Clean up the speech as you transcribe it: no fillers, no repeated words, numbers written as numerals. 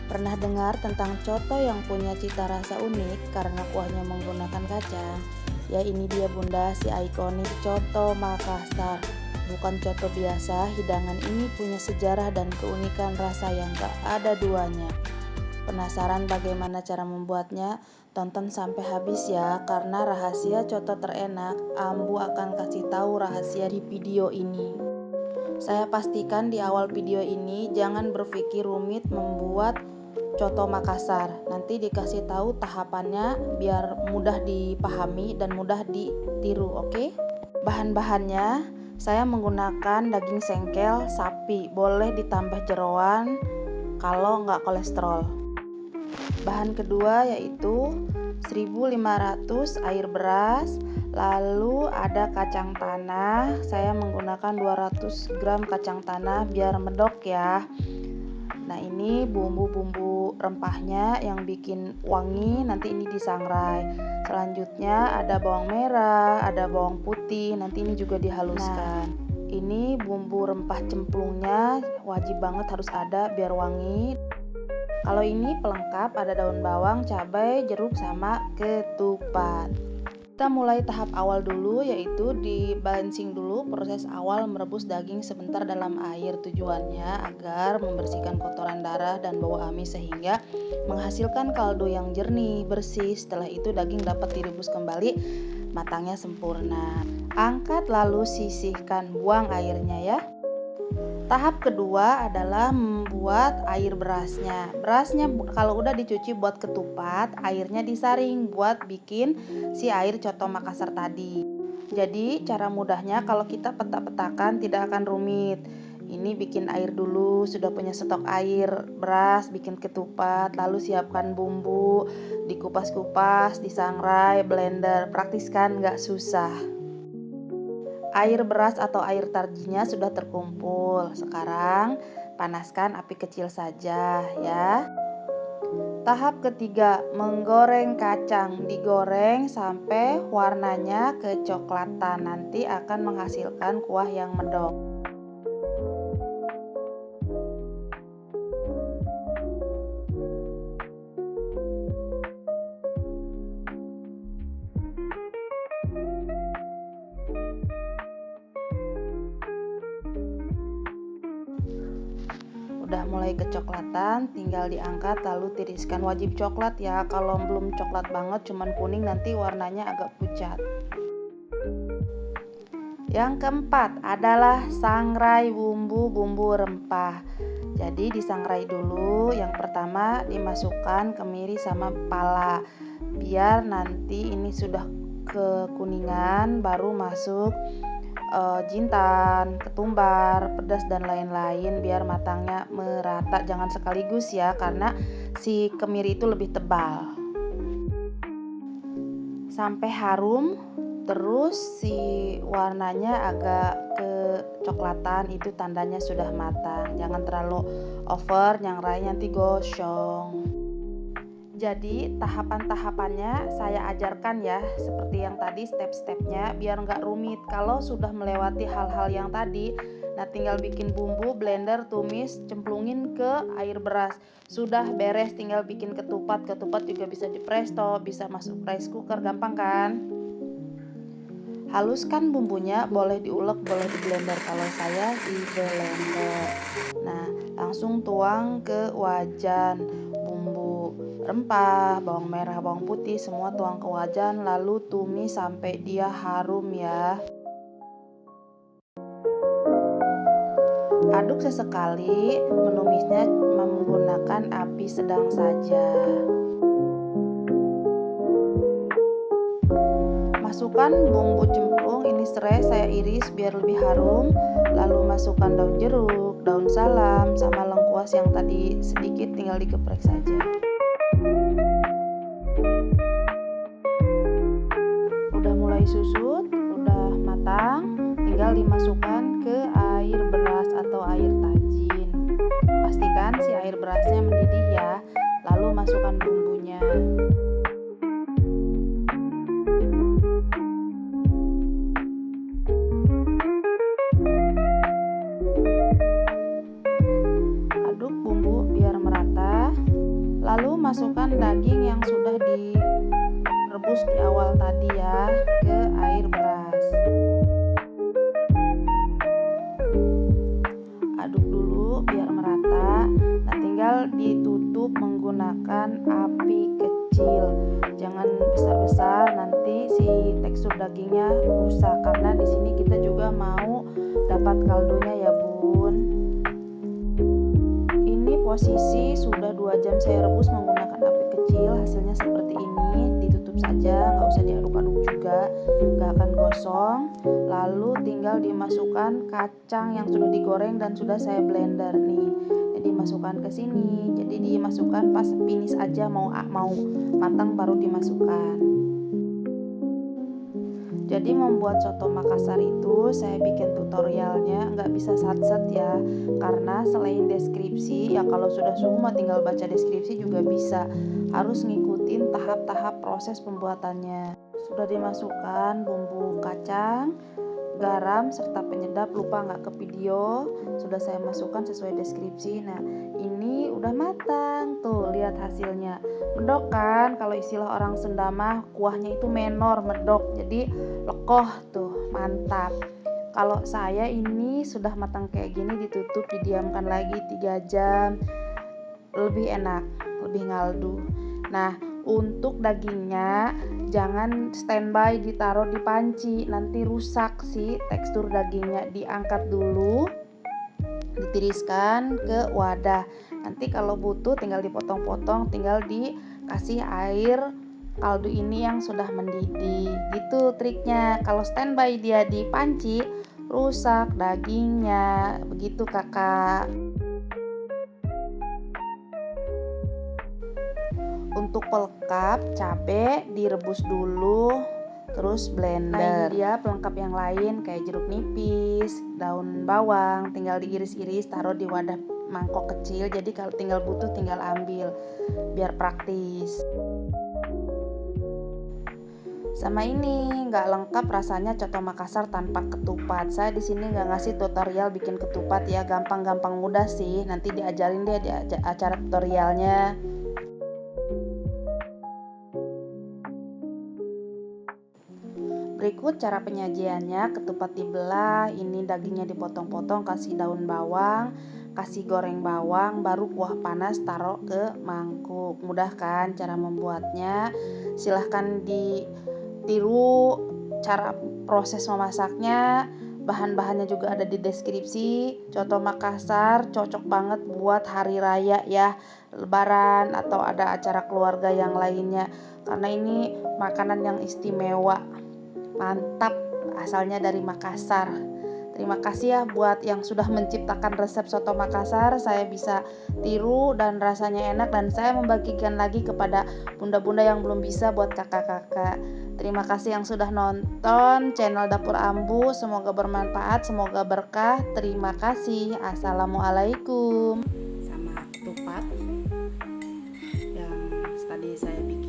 Pernah dengar tentang coto yang punya cita rasa unik karena kuahnya menggunakan kacang? Ya ini dia bunda, si ikonik coto Makassar. Bukan coto biasa, hidangan ini punya sejarah dan keunikan rasa yang gak ada duanya. Penasaran bagaimana cara membuatnya? Tonton sampai habis ya, karena rahasia coto terenak, Ambu akan kasih tahu rahasia di video ini. Saya pastikan di awal video ini jangan berpikir rumit membuat coto Makassar. Nanti dikasih tahu tahapannya biar mudah dipahami dan mudah ditiru, oke? Bahan-bahannya, saya menggunakan daging sengkel sapi, boleh ditambah jeroan kalau nggak kolesterol. Bahan kedua yaitu 1500 air beras, lalu ada kacang tanah. Saya menggunakan 200 gram kacang tanah biar medok ya. Nah ini bumbu-bumbu rempahnya yang bikin wangi, nanti ini disangrai. Selanjutnya ada bawang merah, ada bawang putih, nanti ini juga dihaluskan. Ini bumbu rempah cemplungnya wajib banget harus ada biar wangi. Kalau ini pelengkap ada daun bawang, cabai, jeruk, sama ketupat. Kita mulai tahap awal dulu, yaitu dibansing dulu. Proses awal merebus daging sebentar dalam air, tujuannya agar membersihkan kotoran darah dan bau amis sehingga menghasilkan kaldu yang jernih, bersih. Setelah itu daging dapat direbus kembali, matangnya sempurna. Angkat lalu sisihkan, buang airnya ya. Tahap kedua adalah membuat air berasnya. Berasnya kalau udah dicuci buat ketupat, airnya disaring buat bikin si air coto Makassar tadi. Jadi cara mudahnya kalau kita petak-petakan tidak akan rumit. Ini bikin air dulu, sudah punya stok air beras, bikin ketupat, lalu siapkan bumbu, dikupas-kupas, disangrai, blender. Praktis kan, gak susah. Air beras atau air tarjinya sudah terkumpul. Sekarang panaskan api kecil saja ya. Tahap ketiga, menggoreng kacang. Digoreng sampai warnanya kecoklatan. Nanti akan menghasilkan kuah yang medok. Udah mulai kecoklatan, tinggal diangkat lalu tiriskan. Wajib coklat ya, kalau belum coklat banget cuman kuning nanti warnanya agak pucat. Yang keempat adalah sangrai bumbu-bumbu rempah. Jadi disangrai dulu. Yang pertama dimasukkan kemiri sama pala, biar nanti ini sudah kekuningan baru masuk jintan, ketumbar, pedas dan lain-lain biar matangnya merata. Jangan sekaligus ya, karena si kemiri itu lebih tebal. Sampai harum, terus si warnanya agak kecoklatan, itu tandanya sudah matang. Jangan terlalu over, nyangrai nanti gosong. Jadi tahapan-tahapannya saya ajarkan ya, seperti yang tadi step-stepnya biar nggak rumit. Kalau sudah melewati hal-hal yang tadi, nah tinggal bikin bumbu, blender, tumis, cemplungin ke air beras. Sudah beres, tinggal bikin ketupat. Ketupat juga bisa di presto, bisa masuk rice cooker, gampang kan? Haluskan bumbunya, boleh diulek, boleh di blender. Kalau saya di blender. Nah, langsung tuang ke wajan. Bumbu rempah, bawang merah, bawang putih semua tuang ke wajan, lalu tumis sampai dia harum ya. Aduk sesekali, menumisnya menggunakan api sedang saja. Masukkan bumbu cemplung, ini serai saya iris biar lebih harum. Lalu masukkan daun jeruk, daun salam, sama lengkuas yang tadi sedikit, tinggal dikeprek saja. Udah mulai susut, udah matang, tinggal dimasukkan ke air beras atau air tajin. Pastikan si air berasnya mendidih ya, lalu masukkan bumbunya. Aduk bumbu biar merata. seperti awal tadi ya, ke air beras. Aduk dulu biar merata. Nah, tinggal ditutup menggunakan api kecil. Jangan besar-besar, nanti si tekstur dagingnya rusak karena di sini kita juga mau dapat kaldunya ya, Bun. Ini posisi sudah 2 jam saya rebus menggunakan api kecil. Hasilnya seperti ini. Ditutup saja, nggak usah diaduk-aduk juga, nggak akan gosong. Lalu tinggal dimasukkan kacang yang sudah digoreng dan sudah saya blender nih. Jadi masukkan ke sini. Jadi dimasukkan pas finish aja, mau matang baru dimasukkan. Jadi membuat soto Makassar itu saya bikin tutorialnya nggak bisa sat-set ya, karena selain deskripsi ya, kalau sudah suhu tinggal baca deskripsi juga bisa, harus ngikutin tahap-tahap proses pembuatannya. Sudah dimasukkan bumbu kacang, garam serta penyedap, lupa nggak ke video, sudah saya masukkan sesuai deskripsi. Nah, ini udah matang tuh, lihat hasilnya. Medok kan, kalau istilah orang Sunda mah kuahnya itu menor, medok, jadi lekoh tuh, mantap. Kalau saya ini sudah matang kayak gini, ditutup didiamkan lagi 3 jam, lebih enak, lebih ngaldu. Nah, untuk dagingnya jangan standby ditaruh di panci, nanti rusak sih tekstur dagingnya. Diangkat dulu, ditiriskan ke wadah. Nanti kalau butuh tinggal dipotong-potong, tinggal dikasih air kaldu ini yang sudah mendidih. Gitu triknya. Kalau standby dia di panci, rusak dagingnya. Begitu Kakak. Untuk pelengkap, cabai direbus dulu, terus blender. Nah, ini dia pelengkap yang lain kayak jeruk nipis, daun bawang, tinggal diiris-iris, taruh di wadah mangkok kecil. Jadi kalau tinggal butuh tinggal ambil, biar praktis. Sama ini nggak lengkap rasanya coto Makassar tanpa ketupat. Saya di sini nggak ngasih tutorial bikin ketupat ya, gampang-gampang mudah sih. Nanti diajarin deh di acara tutorialnya. Berikut cara penyajiannya, ketupat dibelah, ini dagingnya dipotong-potong, kasih daun bawang, kasih goreng bawang, baru kuah panas taruh ke mangkuk. Mudah kan cara membuatnya? Silahkan ditiru cara proses memasaknya. Bahan-bahannya juga ada di deskripsi. Coto Makassar cocok banget buat hari raya ya, lebaran atau ada acara keluarga yang lainnya, karena ini makanan yang istimewa. Mantap, asalnya dari Makassar. Terima kasih ya buat yang sudah menciptakan resep soto Makassar. Saya bisa tiru dan rasanya enak, dan saya membagikan lagi kepada bunda-bunda yang belum bisa, buat kakak-kakak. Terima kasih yang sudah nonton channel Dapur Ambu. Semoga bermanfaat, semoga berkah. Terima kasih. Assalamualaikum. Sama ketupat yang tadi saya bikin.